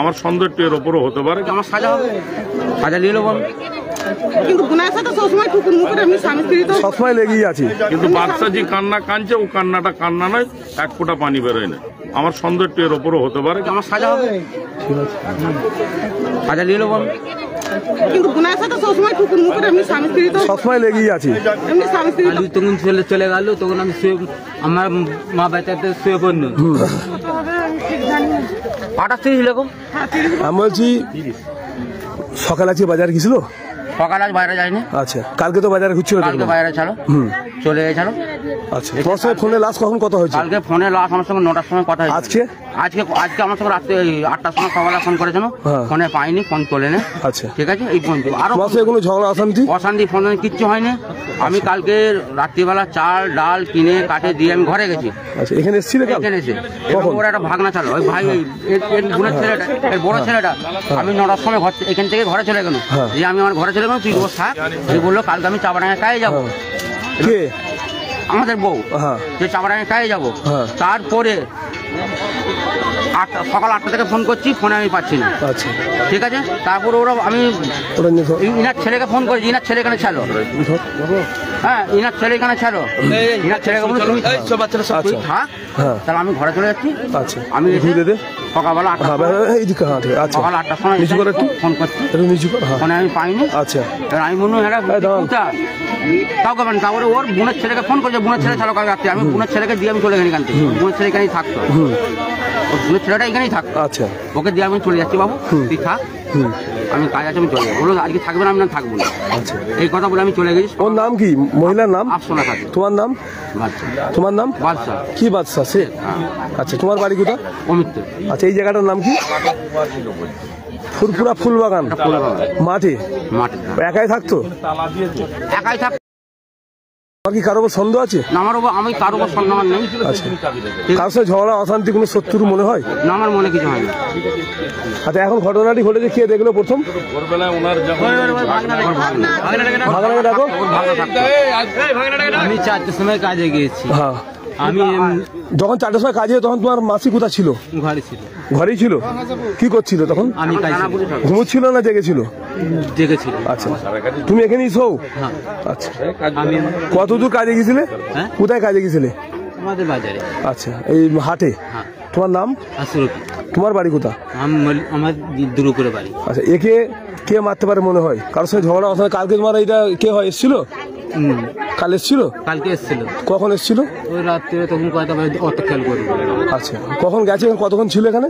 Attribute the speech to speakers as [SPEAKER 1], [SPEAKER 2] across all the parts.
[SPEAKER 1] আমার সন্দেহ একটু এর ওপরও হতে পারে।
[SPEAKER 2] আমার সাজা হবে, সাজা নিয়ে নেবো
[SPEAKER 3] কিন্তু গুনার সাথে সবসময় টুকুর মুখে এমনি স্বামী স্ত্রী তো
[SPEAKER 4] সবসময় লেগেই আছে।
[SPEAKER 1] কিন্তু বাচ্চা যে কান্না কাঁদছে, ও কান্নাটা কান্না নয়, এক ফোঁটা পানি বেরোয় না। আমার সন্দেহ একটু এর ওপরও হতে পারে।
[SPEAKER 2] আমার সাজা হবে, সাজা নিয়ে নেবো
[SPEAKER 3] কিন্তু গুনার সাথে সবসময় টুকুর মুখে এমনি স্বামী স্ত্রী তো
[SPEAKER 4] সবসময় লেগেই আছে।
[SPEAKER 3] এমনি স্বামী স্ত্রী তো
[SPEAKER 2] তখন চলে গেল, তখন আমি শুয়ে, আমার মা বাচ্চাতে শুয়ে পড়লো। 38 এরকম।
[SPEAKER 4] আমি বলছি সকাল আজকে বাজার গেছিল?
[SPEAKER 2] সকাল আজ বাইরে যায়নি।
[SPEAKER 4] আচ্ছা, কালকে তো বাজারে ঘুরছিল?
[SPEAKER 2] কালকে বাইরে ছাড়ো, চলে গেছিল।
[SPEAKER 4] আচ্ছা, তোমার সঙ্গে ফোনে লাস্ট কখন কথা হয়েছে?
[SPEAKER 2] কালকে ফোনে লাস্ট আমার সঙ্গে 9টার সময় কথা হয়েছে।
[SPEAKER 4] আজকে
[SPEAKER 2] আজকে আমার সঙ্গে রাত্রে 8টার সময় সকালে ফোন করেছিল, ফোনে পাইনি, ফোন তোলে না।
[SPEAKER 4] আচ্ছা,
[SPEAKER 2] ঠিক আছে, এই ফোন আরো
[SPEAKER 4] তোমার সঙ্গে কোনো ঝগড়া
[SPEAKER 2] অশান্তি ফোন কিচ্ছু হয়নি। আমি কালকে রাত্রিবেলা চাল ডাল কিনে কাটে দিয়ে আমি ঘরে গেছি।
[SPEAKER 4] আচ্ছা, এখানে এসেছিল?
[SPEAKER 2] এখানে এসে ওর একটা ভাগনা ছিল, ওই ভাই এর বোনের ছেলেটা, এর বড় ছেলেটা। আমি 9টার সময় এখান থেকে ঘরে চলে গেল, যে আমি আমার ঘরে চলে গেলাম, তুই ওর থাক। তুই বললো কালকে আমি চাপাডাঙ্গায় কাজে যাবো।
[SPEAKER 4] কে?
[SPEAKER 2] আমাদের বউ, যে চাপাডাঙ্গায় কাজে যাবো। তারপরে সকাল 8টা থেকে ফোন করছি, ফোনে আমি পাচ্ছি না।
[SPEAKER 4] আচ্ছা,
[SPEAKER 2] ঠিক আছে, তারপরে ওরা আমি ইনার ছেলেকে ফোন করেছি, ইনার ছেলে এখানে ছাড়ো। হ্যাঁ, ইনার ছেলে এখানে ছাড়ো, ইনার ছেলেকে বলো তুমি থাক, তাহলে আমি ঘরে চলে যাচ্ছি।
[SPEAKER 4] আচ্ছা,
[SPEAKER 2] আমি সকালবেলা 8টার সময় ফোন করছি, ফোনে আমি পাইনি।
[SPEAKER 4] আচ্ছা,
[SPEAKER 2] আমি মনে হয় কাউকে পাইনি। তারপরে ওর বোনের ছেলেকে ফোন করেছে, বোনের ছেলে ছাড়ো কাল রাত্রে। আমি বোনের ছেলেকে দিয়ে আমি চলে গেছি এখান থেকে, বোনের ছেলে এখানেই থাকতো, ওর বোনের ছেলেটা এখানেই থাকতো।
[SPEAKER 4] আচ্ছা,
[SPEAKER 2] ওকে দিয়ে আমি চলে যাচ্ছি, বাবু তুই থাক, আমি কাজ আছে, আমি চলে যাবো। বলো আজকে থাকবে না, আমি না থাকবো না।
[SPEAKER 4] আচ্ছা,
[SPEAKER 2] এই কথা বলে আমি চলে গেছি।
[SPEAKER 4] ওর নাম কি? মহিলার নাম?
[SPEAKER 2] আফসোনা খাতুন।
[SPEAKER 4] তোমার নাম?
[SPEAKER 2] বাদশা।
[SPEAKER 4] তোমার নাম?
[SPEAKER 2] বাদশা।
[SPEAKER 4] কি বাদশা সে? আচ্ছা, তোমার বাড়ি কোথায়?
[SPEAKER 2] অমিত্র।
[SPEAKER 4] আচ্ছা, এই জায়গাটার নাম কি? ফুরফুরা ফুলবাগান মাঠে।
[SPEAKER 2] মাঠে
[SPEAKER 4] একাই থাকতো?
[SPEAKER 2] একাই থাক।
[SPEAKER 4] কি কারো সন্দেহ আছে?
[SPEAKER 2] না, আমি কারো সন্দেহ নেই।
[SPEAKER 4] আচ্ছা, কারোর সাথে ঝগড়া অশান্তি কোনো শত্রু মনে হয়?
[SPEAKER 2] না, আমার মনে কিছু হয় না।
[SPEAKER 4] আচ্ছা, এখন ঘটনাটি ঘটেছে, কে দেখলো প্রথম?
[SPEAKER 2] আমি 4টার সময় কাজে গিয়েছি।
[SPEAKER 4] হ্যাঁ,
[SPEAKER 2] আমি
[SPEAKER 4] যখন 4টার সময় কাজে, তখন তোমার মাসি কোথায় ছিল?
[SPEAKER 2] ঘরে ছিল।
[SPEAKER 4] ঘরেই ছিল? কি করছিল তখন?
[SPEAKER 2] আমি
[SPEAKER 4] ঘুমোচ্ছিল না জেগেছিল?
[SPEAKER 2] জেগেছিল।
[SPEAKER 4] আচ্ছা, তুমি এখানেই শো? আচ্ছা, আমি কত দূর কাজে গেছিলে? কোথায় কাজে গেছিলে?
[SPEAKER 2] আমাদের বাজারে।
[SPEAKER 4] আচ্ছা, এই হাটে। তোমার নাম? তোমার বাড়ি কোথায়?
[SPEAKER 2] আমার দুর্গপুরে বাড়ি।
[SPEAKER 4] আচ্ছা, একে কে মারতে পারে মনে হয়? কারোর সঙ্গে ঝগড়া অশান্তি? কালকে তোমার এইটা কে হয় এসেছিল? কাল এসেছিল?
[SPEAKER 2] কালকে এসেছিল।
[SPEAKER 4] কখন এসেছিল?
[SPEAKER 2] ওই রাত্রে, তখন কয়টা অত খেয়াল করি।
[SPEAKER 4] আচ্ছা, কখন গেছে? কতক্ষণ ছিল এখানে?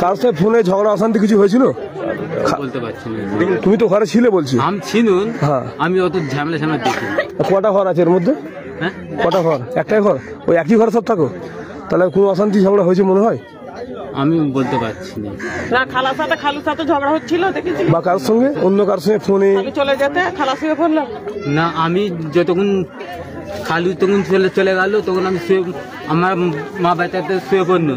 [SPEAKER 4] কারোর সাথে ফোনে ঝগড়া অশান্তি কিছু হয়েছিল?
[SPEAKER 2] বলতে পারছি না।
[SPEAKER 4] তুমি তো ঘরে ছিলে বলছি।
[SPEAKER 2] আমি ছিলুন, আমি অত ঝামেলা ঝামেলা দেখি।
[SPEAKER 4] কটা ঘর আছে এর মধ্যে? কটা ঘর? একটাই ঘর? ওই একই ঘরে সব থাকো? তাহলে কোনো অশান্তি ঝগড়া হয়েছে মনে হয়?
[SPEAKER 2] আমি বলতে পারছি না।
[SPEAKER 3] খালার সাথে খালুর সাথে ঝগড়া হচ্ছিল দেখেছি,
[SPEAKER 4] বা কারোর সঙ্গে অন্য কারোর সঙ্গে ফোনে
[SPEAKER 3] চলে যেতে খালা শুয়ে পড়লাম
[SPEAKER 2] না। আমি যতক্ষণ খালু তখন চলে গেল, তখন আমি আমার মা বাচ্চাতে শুয়ে পড়লো।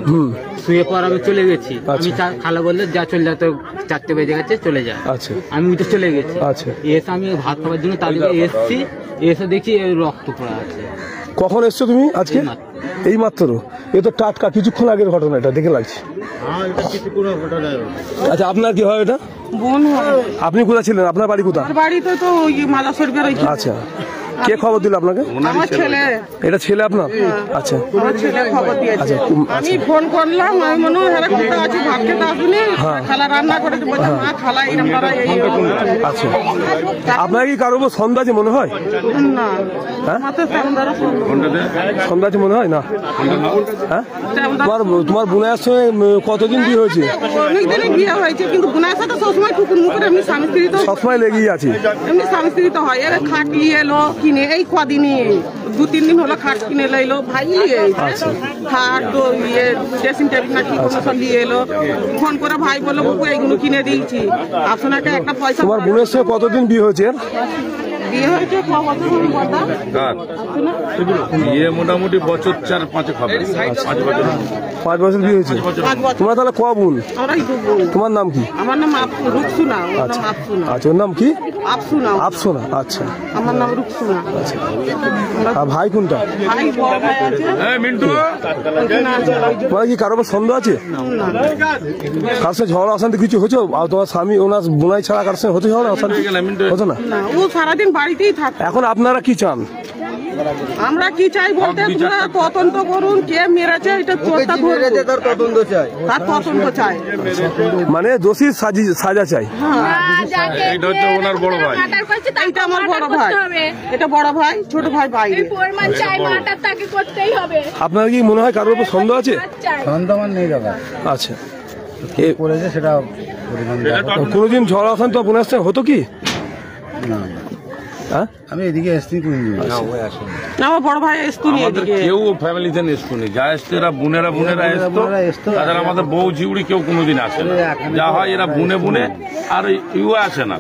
[SPEAKER 2] শুয়ে পর আমি চলে গেছি। আমি খালা বললে যা চলে যা, তো 4টে বেজে গেছে, চলে যা।
[SPEAKER 4] আচ্ছা,
[SPEAKER 2] আমি উঠে চলে গেছি।
[SPEAKER 4] আচ্ছা,
[SPEAKER 2] এসে আমি ভাত খাওয়ার জন্য তালিকা এসছি, এসে দেখি রক্ত পড়া আছে।
[SPEAKER 4] কখন এসছো তুমি আজকে? এই মাত্র? এ তো টাটকা, কিছুক্ষণ আগের ঘটনা, এটা দেখে লাগছে। আচ্ছা, আপনার কি হয় এটা?
[SPEAKER 3] বোন।
[SPEAKER 4] আপনি কোথায় ছিলেন? আপনার বাড়ি কোথায়?
[SPEAKER 3] বাড়ি তো ওই মালা শরীফের।
[SPEAKER 4] আচ্ছা, কে খবর দিল আপনাকে?
[SPEAKER 3] আমার ছেলে।
[SPEAKER 4] এটা ছেলে আপনার? আচ্ছা,
[SPEAKER 3] আমার ছেলে খবর দিয়েছে। আমি ফোন করলাম, আমি মনে হয় কোথায় আছি, ভাত খেতে আসুনি, খালা রান্না করে বলছে মা খালা এরকম তারা এই।
[SPEAKER 4] আচ্ছা, আপনার কি কারো সন্দেহ আছে মনে হয়?
[SPEAKER 3] না,
[SPEAKER 4] সন্দেহ আছে মনে হয় না? হ্যাঁ, তোমার বোনের সঙ্গে কতদিন বিয়ে হয়েছে?
[SPEAKER 3] অনেকদিনই বিয়ে হয়েছে, কিন্তু বোনের সাথে সবসময় টুকুর মুখে এমনি স্বামী স্ত্রী তো
[SPEAKER 4] সবসময় লেগেই আছে।
[SPEAKER 3] এমনি স্বামী স্ত্রী তো হয়। এর খাট নিয়ে এলো কিনে, এই কদিনই 2-3 দিন হলো খাট কিনে এলো ভাই। খাট তো ড্রেসিং টেবিল না কি কোনো সব নিয়ে এলো। ফোন করে ভাই বললো বাবু এইগুলো কিনে দিয়েছি, আপনাকে একটা পয়সা।
[SPEAKER 4] তোমার বোনের সঙ্গে কতদিন বিয়ে হয়েছে?
[SPEAKER 3] বিয়ে হয়েছে ক বছর হলো বড়দা?
[SPEAKER 1] কার?
[SPEAKER 3] আছে না?
[SPEAKER 1] বিয়ে মোটামুটি বছর 4-5 হবে, 5 বছর।
[SPEAKER 4] 5 বছর বিয়ে হয়েছে।
[SPEAKER 3] 5 বছর।
[SPEAKER 4] তোমরা তাহলে ক বোন?
[SPEAKER 3] আমরাই তো বোন।
[SPEAKER 4] তোমার নাম কি?
[SPEAKER 3] আমার নাম রুকসুনা, ওর নাম আফসুনা।
[SPEAKER 4] আচ্ছা, ওর নাম কি?
[SPEAKER 3] আফসুনা।
[SPEAKER 4] আফসোনা। আচ্ছা,
[SPEAKER 3] আমার নাম রুকসুনা।
[SPEAKER 4] আর ভাই কোনটা?
[SPEAKER 3] ভাই বড় ভাই আছে,
[SPEAKER 1] এই মিন্টু,
[SPEAKER 3] ওখানে আছে।
[SPEAKER 4] তোমার কি কারোর উপর সন্দেহ আছে? কার সাথে ঝগড়া অশান্তি কিছু হচ্ছে? আর তোমার স্বামী ওনার বোনাই ছাড়া কার সাথে হতে ঝগড়া অশান্তি হতো না?
[SPEAKER 3] না, ও সারাদিন বাড়িতেই থাকে।
[SPEAKER 4] এখন আপনারা কি চান?
[SPEAKER 3] আমরা কি চাই বলতে, তোমরা তদন্ত করুন, কে মেরেছে এটা চোরটা ধরুন, তার তদন্ত চাই।
[SPEAKER 4] মানে দোষী সাজা চাই।
[SPEAKER 1] এইটা হচ্ছে ওনার বড় ভাই।
[SPEAKER 3] এইটা আমার বড় ভাই, এটা বড় ভাই, ছোট ভাই বাইরে।
[SPEAKER 4] আপনার কি মনে হয় কারোর উপর সন্দেহ আছে?
[SPEAKER 5] সন্দেহ নেই দাদা,
[SPEAKER 4] আচ্ছা,
[SPEAKER 5] করেছে সেটা
[SPEAKER 4] কোনোদিন ঝগড়া অশান্তি বোনের সাথে হতো কি?
[SPEAKER 5] না।
[SPEAKER 4] হ্যাঁ,
[SPEAKER 5] আমি এদিকে এসছি কোনদিন।
[SPEAKER 3] না, আমার বড় ভাই এসতো নি
[SPEAKER 1] আমাদের
[SPEAKER 3] এদিকে।
[SPEAKER 1] কেউ ফ্যামিলিতে এসতো নি, যা এসতো এরা বোনেরা এসতো। তাছাড়া আমাদের বউ ঝিউড়ি কেউ কোনোদিন আসে না। যা হয় এরা বুনে আর ইউ আসে না।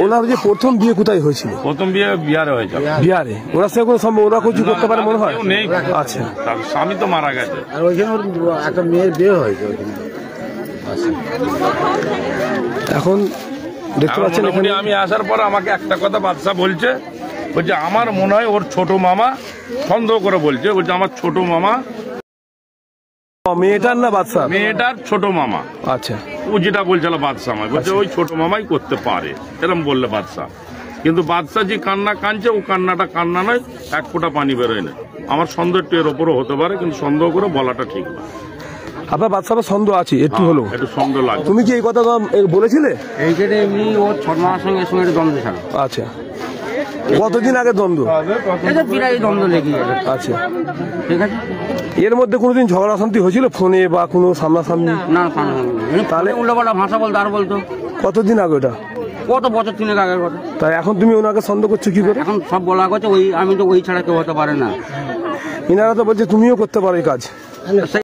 [SPEAKER 4] ওনার যে প্রথম বিয়ে কোথায় হয়েছিল?
[SPEAKER 1] প্রথম বিয়ে বিহারে হয়েছে।
[SPEAKER 4] বিহারে। ওনার সাথে কোনো সম্ভব ওরা কিছু করতে পারে মনে হয়?
[SPEAKER 1] কেউ নেই।
[SPEAKER 4] আচ্ছা,
[SPEAKER 1] তার স্বামী তো মারা গেছে।
[SPEAKER 5] আর ওইখানে ওর একটা মেয়ের বিয়ে হয়েছে ওইখানে।
[SPEAKER 4] এখন দেখতে পাচ্ছেন
[SPEAKER 1] মোটামুটি
[SPEAKER 4] এখানে
[SPEAKER 1] আমি আসার পর আমাকে একটা কথা বাদশা বলছে, আমার মনে হয় ওর ছোট মামা, সন্দেহ করে বলছে, আমার ছোট মামা,
[SPEAKER 4] মেয়েটার না বাদশা?
[SPEAKER 1] মেয়েটার ছোট মামা।
[SPEAKER 4] আচ্ছা,
[SPEAKER 1] ও যেটা বলছিল বাদশা আমায় বলছে ওই ছোট মামাই করতে পারে, এরকম বললে বাদশা। কিন্তু বাদশা যে কান্না কাঁদছে, ও কান্নাটা কান্না নয়, এক ফোঁটা পানি বেরোয় না। আমার সন্দেহ একটু এর ওপরও হতে পারে, কিন্তু সন্দেহ করে বলাটা ঠিক না।
[SPEAKER 4] আপনার বাদশার সন্দেহ আছে একটু হলো?
[SPEAKER 1] একটু সন্দেহ লাগে।
[SPEAKER 4] তুমি কি এই কথা বলেছিলে?
[SPEAKER 2] এইখানে এমনি ওর ছোট মামার সঙ্গে দ্বন্দ্ব ছিল।
[SPEAKER 4] আচ্ছা, কতদিন আগে দ্বন্দ্ব?
[SPEAKER 2] এটা প্রায় দ্বন্দ্ব লেগে গেছে।
[SPEAKER 4] আচ্ছা,
[SPEAKER 2] ঠিক আছে।
[SPEAKER 4] এর মধ্যে কোনোদিন ঝগড়া অশান্তি হয়েছিল ফোনে বা কোনো সামনাসামনি?
[SPEAKER 2] না, তাহলে উল্টোপাল্টা ভাষা বলতো আর বলতো।
[SPEAKER 4] কতদিন আগে ওটা?
[SPEAKER 2] কত বছর 3 আগের কথা।
[SPEAKER 4] তাই এখন তুমি ওনাকে সন্দেহ করছো কি করে?
[SPEAKER 2] এখন সব বলা করছে ওই, আমি তো ওই ছাড়া কেউ হতে পারে না।
[SPEAKER 4] ইনারা তো বলছে তুমিও করতে পারো এই কাজ।